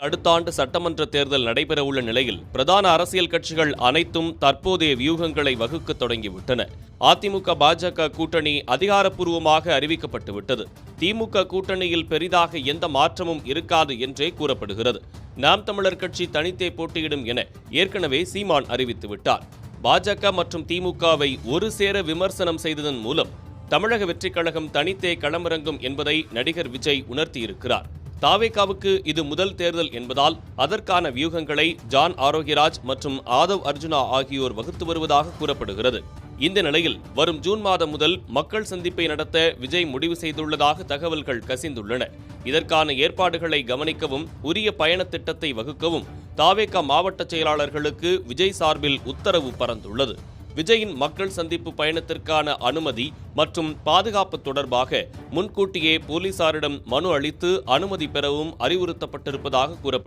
அடுத்த ஆண்டு சட்டமன்ற தேர்தல் நடைபெறவுள்ள நிலையில் பிரதான அரசியல் கட்சிகள் அனைத்தும் தற்போதைய வியூகங்களை வகுக்க தொடங்கிவிட்டன. அதிமுக பாஜக கூட்டணி அதிகாரப்பூர்வமாக அறிவிக்கப்பட்டுவிட்டது. திமுக கூட்டணியில் பெரிதாக எந்த மாற்றமும் இருக்காது என்றே கூறப்படுகிறது. நாம் தமிழர் கட்சி தனித்தே போட்டியிடும் என ஏற்கனவே சீமான் அறிவித்துவிட்டார். பாஜக மற்றும் திமுகவை ஒரு சேர விமர்சனம் செய்ததன் மூலம் தமிழக வெற்றிக் கழகம் தனித்தே களமிறங்கும் என்பதை நடிகர் விஜய் உணர்த்தியிருக்கிறார். தாவேகாவுக்கு இது முதல் தேர்தல் என்பதால் அதற்கான வியூகங்களை ஜான் ஆரோக்கியராஜ் மற்றும் ஆதவ் அர்ஜுனா ஆகியோர் வகுத்து வருவதாக கூறப்படுகிறது. இந்த நிலையில் வரும் ஜூன் மாதம் முதல் மக்கள் சந்திப்பை நடத்த விஜய் முடிவு செய்துள்ளதாக தகவல்கள் கசிந்துள்ளன. இதற்கான ஏற்பாடுகளை கவனிக்கவும் உரிய பயண திட்டத்தை வகுக்கவும் தாவேகா மாவட்ட செயலாளர்களுக்கு விஜய் சார்பில் உத்தரவு பறந்துள்ளது. விஜயின் மக்கள் சந்திப்பு பயணத்திற்கான அனுமதி மற்றும் பாதுகாப்பு தொடர்பாக முன்கூட்டியே போலீசாரிடம் மனு அளித்து அனுமதி பெறவும் அறிவுறுத்தப்பட்டிருப்பதாக கூறப்பட்டது.